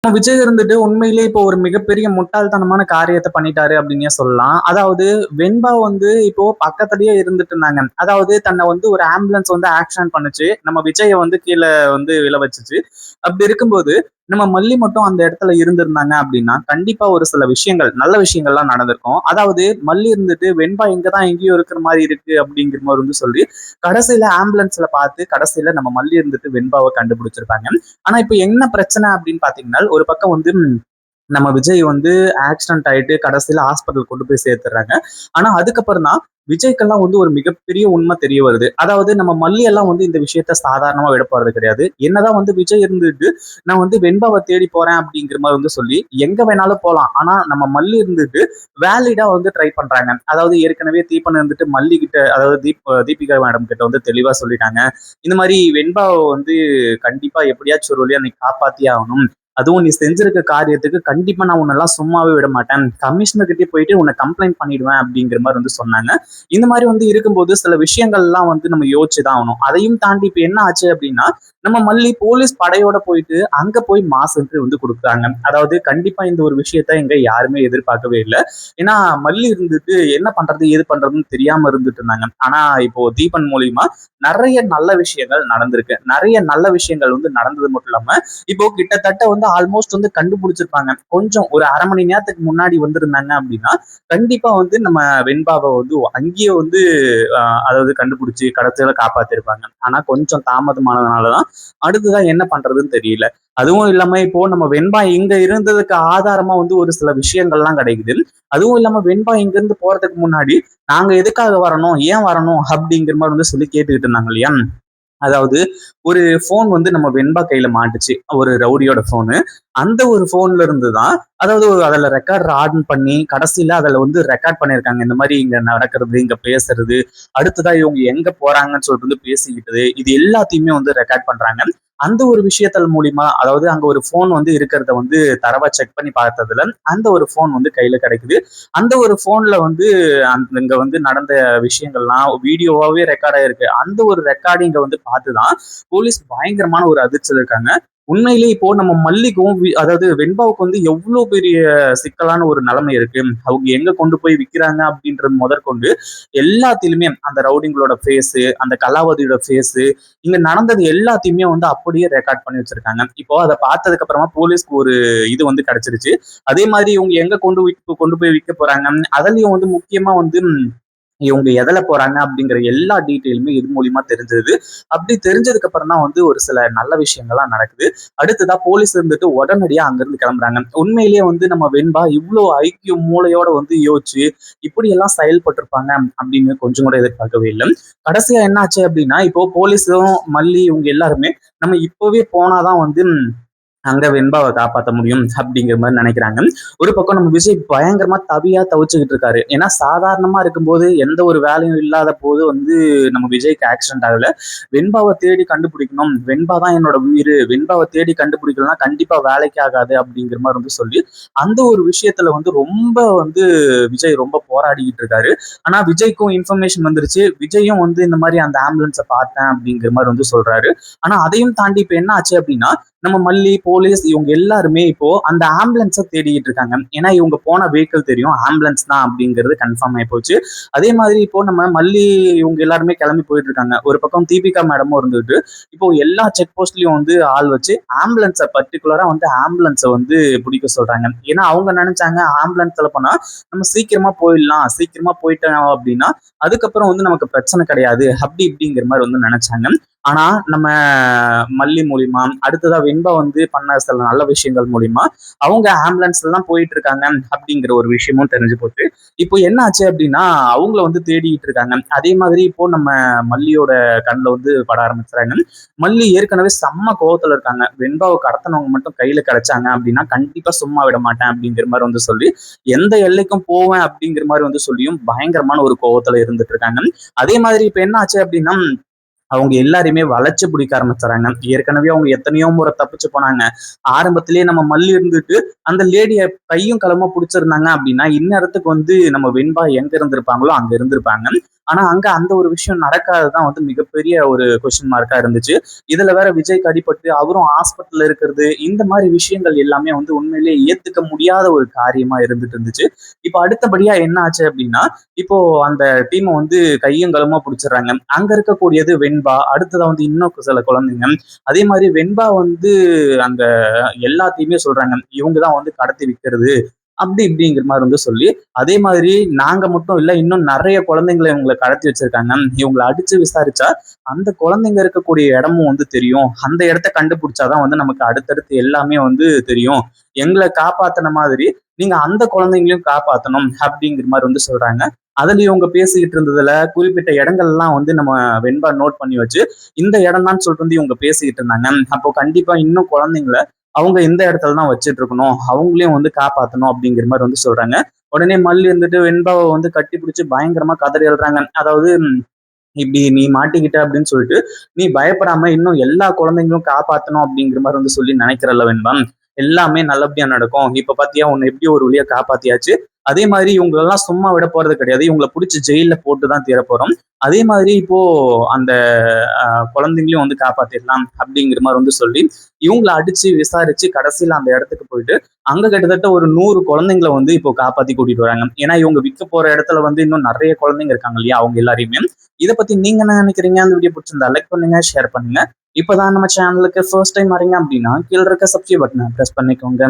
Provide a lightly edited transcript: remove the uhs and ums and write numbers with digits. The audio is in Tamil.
விஜய் இருந்துட்டு உண்மையிலேயே இப்போ ஒரு மிகப்பெரிய முட்டாள்தனமான காரியத்த பண்ணிட்டாரு அப்படின்னே சொல்லலாம். அதாவது வெண்பா வந்து இப்போ பக்கத்திலேயே இருந்துட்டு இருந்தாங்க. அதாவது தன்னை வந்து ஒரு ஆம்புலன்ஸ் வந்து ஆக்சிடென்ட் பண்ணுச்சு. நம்ம விஜய வந்து கீழ வந்து விழ வச்சுச்சு. அப்படி இருக்கும்போது, நம்ம மல்லி மட்டும் அந்த இடத்துல இருந்திருந்தாங்க அப்படின்னா, கண்டிப்பா ஒரு சில விஷயங்கள், நல்ல விஷயங்கள்லாம் நடந்திருக்கும். அதாவது மல்லி இருந்துட்டு வெண்பா இங்க தான் எங்கேயோ இருக்கிற மாரி இருக்கு அப்படிங்கிற மாரி வந்து சொல்லி, கடைசியில ஆம்புலன்ஸ்ல பார்த்து கடைசியில நம்ம மல்லி இருந்துட்டு வெண்பாவ கண்டுபிடிச்சிருப்பாங்க. ஆனா இப்ப என்ன பிரச்சனை அப்படின்னு பாத்தீங்கன்னா, ஒரு பக்கம் வந்து நம்ம விஜய் வந்து ஆக்சிடென்ட் ஆயிட்டு கடைசியில ஹாஸ்பிட்டல் கொண்டு போய் சேர்த்துடுறாங்க. ஆனா அதுக்கப்புறம் தான் விஜய்க்கெல்லாம் வந்து ஒரு மிகப்பெரிய உண்மை தெரிய வருது. அதாவது நம்ம மல்லி எல்லாம் வந்து இந்த விஷயத்த சாதாரணமா விட போறது கிடையாது. என்னதான் வந்து விஜய் இருந்துட்டு நான் வந்து வெண்பாவை தேடி போறேன் அப்படிங்கிற மாதிரி வந்து சொல்லி எங்க வேணாலும் போலாம். ஆனா நம்ம மல்லி இருந்துட்டு வேலிடா வந்து ட்ரை பண்றாங்க. அதாவது ஏற்கனவே தீபன் இருந்துட்டு மல்லி கிட்ட, அதாவது தீபிகா மேடம் கிட்ட வந்து தெளிவா சொல்லிட்டாங்க. இந்த மாதிரி வெண்பாவை வந்து கண்டிப்பா எப்படியாச்சும் ஒரு வழியா நீ காப்பாத்தியே ஆகணும். அதுவும் நீ செஞ்சிருக்க காரியத்துக்கு கண்டிப்பா நான் உன்னெல்லாம் சும்மாவே விட மாட்டேன். கமிஷனர் கிட்டே போயிட்டு உன்னை கம்ப்ளைண்ட் பண்ணிடுவேன் அப்படிங்கிற மாதிரி வந்து சொன்னாங்க. இந்த மாதிரி வந்து இருக்கும்போது சில விஷயங்கள்லாம் வந்து நம்ம யோசிச்சுதான் ஆகணும். அதையும் தாண்டி இப்ப என்ன ஆச்சு அப்படின்னா, நம்ம மல்லி போலீஸ் படையோட போயிட்டு அங்க போய் மாஸ் என்ட்ரி வந்து கொடுக்குறாங்க. அதாவது கண்டிப்பா இந்த ஒரு விஷயத்த இங்க யாருமே எதிர்பார்க்கவே இல்லை. ஏன்னா மல்லி இருந்துட்டு என்ன பண்றது ஏது பண்றதுன்னு தெரியாம இருந்துட்டு இருந்தாங்க. ஆனா இப்போ தீபன் மூலியமா நிறைய நல்ல விஷயங்கள் நடந்திருக்கு. நிறைய நல்ல விஷயங்கள் வந்து நடந்தது மட்டும் இல்லாம இப்போ கிட்டத்தட்ட வந்து ஆல்மோஸ்ட் வந்து கண்டுபிடிச்சிருப்பாங்க. கொஞ்சம் ஒரு 1/2 மணி நேரத்துக்கு முன்னாடி வந்திருந்தாங்க அப்படின்னா, கண்டிப்பா வந்து நம்ம வெண்பாவை வந்து அங்கேயே வந்து அதாவது கண்டுபிடிச்சு கடைசியில காப்பாத்திருப்பாங்க. ஆனா கொஞ்சம் தாமதமானதுனாலதான் அடுத்ததான் என்ன பண்றதுன்னு தெரியல. அதுவும் இல்லாம இப்போ நம்ம வெண்பா இங்க இருந்ததுக்கு ஆதாரமா வந்து ஒரு சில விஷயங்கள்லாம் கிடைக்குது. அதுவும் இல்லாம வெண்பா இங்க இருந்து போறதுக்கு முன்னாடி நாங்க எதுக்காக வரணும், ஏன் வரணும் அப்படிங்கிற மாதிரி வந்து சொல்லி கேட்டுக்கிட்டு இருந்தாங்க இல்லையா? அதாவது ஒரு போன் வந்து நம்ம வெண்பா கையில மாட்டுச்சு, ஒரு ரவுடியோட போனு. அந்த ஒரு போன்ல இருந்து தான், அதாவது அதுல ரெக்கார்டர் ஆன் பண்ணி கடைசியில அதுல வந்து ரெக்கார்ட் பண்ணியிருக்காங்க. இந்த மாதிரி இங்க நடக்கிறது, இங்க பேசுறது, அடுத்ததா இவங்க எங்க போறாங்கன்னு சொல்லிட்டு வந்து பேசிக்கிட்டது, இது எல்லாத்தையுமே வந்து ரெக்கார்ட் பண்றாங்க. அந்த ஒரு விஷயத்தல் மூலியமா, அதாவது அங்க ஒரு போன் வந்து இருக்கிறத வந்து தரவா செக் பண்ணி பார்த்ததுல அந்த ஒரு போன் வந்து கையில கிடைக்குது. அந்த ஒரு போன்ல வந்து இங்க வந்து நடந்த விஷயங்கள்லாம் வீடியோவாவே ரெக்கார்ட் ஆயிருக்கு. அந்த ஒரு ரெக்கார்டிங்க வந்து பார்த்துதான் போலீஸ் பயங்கரமான ஒரு அதிர்ச்சியில இருக்காங்க. உண்மையிலேயே இப்போ நம்ம மல்லிக்கும் அதாவது வெண்பாவுக்கு வந்து எவ்வளவு பெரிய சிக்கலான ஒரு நிலைமை இருக்கு. அவங்க எங்க கொண்டு போய் விக்கிறாங்க அப்படின்றது முதற்கொண்டு எல்லாத்திலுமே அந்த ரவுடிங்களோட ஃபேஸ், அந்த கலாவதியோட ஃபேஸ், இங்க நடந்தது எல்லாத்தையுமே வந்து அப்படியே ரெக்கார்ட் பண்ணி வச்சிருக்காங்க. இப்போ அதை பார்த்ததுக்கு அப்புறமா போலீஸ்க்கு ஒரு இது வந்து கிடைச்சிருச்சு. அதே மாதிரி இவங்க எங்க கொண்டு போய் விற்க போறாங்க, அதுலயும் வந்து முக்கியமா வந்து இவங்க எதுல போறாங்க அப்படிங்கிற எல்லா டீட்டெயிலுமே இது மூலியமா தெரிஞ்சது. அப்படி தெரிஞ்சதுக்கு அப்புறம் தான் வந்து ஒரு சில நல்ல விஷயங்கள்லாம் நடக்குது. அடுத்ததா போலீஸ் இருந்துட்டு உடனடியா அங்கிருந்து கிளம்புறாங்க. உண்மையிலேயே வந்து நம்ம வெண்பா இவ்வளவு ஐக்கிய மூளையோட வந்து யோசிச்சு இப்படி எல்லாம் செயல்பட்டிருப்பாங்க அப்படின்னு கொஞ்சம் கூட எதிர்பார்க்கவே இல்லை. கடைசியா என்ன ஆச்சு அப்படின்னா, இப்போ போலீஸும் மல்லி இவங்க எல்லாருமே நம்ம இப்பவே போனாதான் வந்து அங்க வெண்பாவை காப்பாற்ற முடியும் அப்படிங்கிற மாதிரி நினைக்கிறாங்க. ஒரு பக்கம் நம்ம விஜய் பயங்கரமா தவிச்சுக்கிட்டு இருக்காரு. ஏன்னா சாதாரணமா இருக்கும்போது எந்த ஒரு வேலையும் இல்லாத போது வந்து நம்ம விஜய்க்கு ஆக்சிடென்ட் ஆகல. வெண்பாவை தேடி கண்டுபிடிக்கணும், வெண்பா தான் என்னோட உயிர், வெண்பாவை தேடி கண்டுபிடிக்கலன்னா கண்டிப்பா வேலைக்கு ஆகாது அப்படிங்கிற மாதிரி வந்து சொல்லி அந்த ஒரு விஷயத்துல வந்து ரொம்ப வந்து விஜய் ரொம்ப போராடிக்கிட்டு இருக்காரு. ஆனா விஜய்க்கும் இன்ஃபர்மேஷன் வந்துருச்சு. விஜயும் வந்து இந்த மாதிரி அந்த ஆம்புலன்ஸை பார்த்தேன் அப்படிங்கிற மாதிரி வந்து சொல்றாரு. ஆனா அதையும் தாண்டி இப்ப என்ன ஆச்சு அப்படின்னா, நம்ம மல்லி, போலீஸ் இவங்க எல்லாருமே இப்போ அந்த ஆம்புலன்ஸை தேடிட்டு இருக்காங்க. ஏன்னா இவங்க போன வெஹிக்கிள் தெரியும், ஆம்புலன்ஸ் தான் அப்படிங்கிறது கன்ஃபார்ம் ஆகி போச்சு. அதே மாதிரி இப்போ நம்ம மல்லி இவங்க எல்லாருமே கிளம்பி போயிட்டு இருக்காங்க. ஒரு பக்கம் தீபிகா மேடமும் இருந்துட்டு இப்போ எல்லா செக் போஸ்ட்லயும் வந்து ஆள் வச்சு ஆம்புலன்ஸை பர்டிகுலரா வந்து ஆம்புலன்ஸை வந்து பிடிக்க சொல்றாங்க. ஏன்னா அவங்க நினைச்சாங்க ஆம்புலன்ஸ்ல போனா நம்ம சீக்கிரமா போயிடலாம், சீக்கிரமா போயிட்டோம் அப்படின்னா அதுக்கப்புறம் வந்து நமக்கு பிரச்சனை கிடையாது அப்படி இப்படிங்கிற மாதிரி வந்து நினைச்சாங்க. ஆனா நம்ம மல்லி மூலியமா அடுத்ததா வெண்பா வந்து பண்ண சில நல்ல விஷயங்கள் மூலியமா அவங்க ஆம்புலன்ஸ்ல தான் போயிட்டு இருக்காங்க அப்படிங்கிற ஒரு விஷயமும் தெரிஞ்சு போச்சு. இப்போ என்ன ஆச்சு அப்படின்னா, அவங்கள வந்து தேடிட்டு இருக்காங்க. அதே மாதிரி இப்போ நம்ம மல்லியோட கண்ணில் வந்து பட ஆரம்பிச்சுறாங்க. மல்லி ஏற்கனவே செம்ம கோவத்துல இருக்காங்க. வெண்பாவை கடத்தினவங்க மட்டும் கையில கிடைச்சாங்க அப்படின்னா கண்டிப்பா சும்மா விட மாட்டேன் அப்படிங்கிற மாதிரி வந்து சொல்லி எந்த எல்லைக்கும் போவேன் அப்படிங்கிற மாதிரி வந்து சொல்லியும் பயங்கரமான ஒரு கோவத்துல இருந்துட்டு இருக்காங்க. அதே மாதிரி இப்ப என்ன ஆச்சு அப்படின்னா, அவங்க எல்லாரையுமே வளைச்சு பிடிக்க ஆரம்பிச்சுறாங்க. ஏற்கனவே அவங்க எத்தனையோ முறை தப்பிச்சு போனாங்க. ஆரம்பத்திலேயே நம்ம மல்லி இருந்துட்டு அந்த லேடிய கையும் களவுமா புடிச்சிருந்தாங்க அப்படின்னா, இந்நேரத்துக்கு வந்து நம்ம வெண்பா எங்க இருந்திருப்பாங்களோ அங்க இருந்திருப்பாங்க. ஆனா அங்க அந்த ஒரு விஷயம் நடக்காததுதான் வந்து மிகப்பெரிய ஒரு கொஸ்டின் மார்க்கா இருந்துச்சு. இதுல வேற விஜய்க்கு அடிபட்டு அவரும் ஹாஸ்பிட்டல்ல இருக்கிறது, இந்த மாதிரி விஷயங்கள் எல்லாமே வந்து உண்மையிலேயே ஏத்துக்க முடியாத ஒரு காரியமா இருந்துட்டு இருந்துச்சு. இப்ப அடுத்தபடியா என்ன ஆச்சு அப்படின்னா, இப்போ அந்த டீமை வந்து கையும் களவுமா புடிச்சிடுறாங்க. அங்க இருக்கக்கூடியது வெண்பா, அடுத்ததா வந்து இன்னும் சில குழந்தைங்க. அதே மாதிரி வெண்பா வந்து அங்க எல்லாத்தையுமே சொல்றாங்க. இவங்க தான் வந்து கடத்தி விக்கிறது. அப்படி இப்படிங்கிற மாதிரி வந்து சொல்லி, அதே மாதிரி நாங்க மட்டும் இல்ல, இன்னும் நிறைய குழந்தைங்களை இவங்களை கடத்தி வச்சிருக்காங்க. இவங்களை அடிச்சு விசாரிச்சா அந்த குழந்தைங்க இருக்கக்கூடிய இடமும் வந்து தெரியும். அந்த இடத்த கண்டுபிடிச்சாதான் வந்து நமக்கு அடுத்தடுத்து எல்லாமே வந்து தெரியும். எங்களை காப்பாத்தின மாதிரி நீங்க அந்த குழந்தைங்களையும் காப்பாத்தணும் அப்படிங்கிற மாதிரி வந்து சொல்றாங்க. அதுல இவங்க பேசிக்கிட்டு இருந்ததுல குறிப்பிட்ட இடங்கள்லாம் வந்து நம்ம வெண்பா நோட் பண்ணி வச்சு, இந்த இடம் தான் சொல்லிட்டு வந்து இவங்க பேசிக்கிட்டு இருந்தாங்க. அப்போ கண்டிப்பா இன்னும் குழந்தைங்களை அவங்க இந்த இடத்துல தான் வச்சிட்டு இருக்கணும், அவங்களையும் வந்து காப்பாத்தணும் அப்படிங்கிற மாதிரி வந்து சொல்றாங்க. உடனே மல்லி இருந்துட்டு வெண்பாவை வந்து கட்டி பிடிச்சு பயங்கரமா கதறி எழுறாங்க. அதாவது இப்படி நீ மாட்டிக்கிட்ட அப்படின்னு சொல்லிட்டு நீ பயப்படாம இன்னும் எல்லா குழந்தைங்களும் காப்பாத்தணும் அப்படிங்கிற மாதிரி வந்து சொல்லி நினைக்கிறல்ல வெண்பா, எல்லாமே நல்லபடியா நடக்கும். இப்ப பாத்தியா உன்னை எப்படி ஒரு வழியா காப்பாத்தியாச்சு. அதே மாதிரி இவங்களெல்லாம் சும்மா விட போறது கிடையாது. இவங்களை பிடிச்சி ஜெயில போட்டுதான் தீர போறோம். அதே மாதிரி இப்போ அந்த குழந்தைங்களையும் வந்து காப்பாத்திடலாம் அப்படிங்கிற மாதிரி வந்து சொல்லி இவங்களை அடிச்சு விசாரிச்சு கடைசியில அந்த இடத்துக்கு போயிட்டு அங்க கிட்டத்தட்ட ஒரு 100 குழந்தைங்களை வந்து இப்போ காப்பாத்தி கூட்டிட்டு வராங்க. ஏன்னா இவங்க விற்க போற இடத்துல வந்து இன்னும் நிறைய குழந்தைங்க இருக்காங்க இல்லையா, அவங்க எல்லாரையுமே. இதை பத்தி நீங்க என்ன நினைக்கிறீங்க? அந்த வீடியோ பிடிச்சிருந்தா லைக் பண்ணுங்க, ஷேர் பண்ணுங்க. இப்பதான் நம்ம சேனலுக்கு ஃபர்ஸ்ட் டைம் வரீங்க அப்படின்னா கீழே இருக்க சப்ஸ்கிரைப் பட்டனை பிரஸ் பண்ணிக்கோங்க.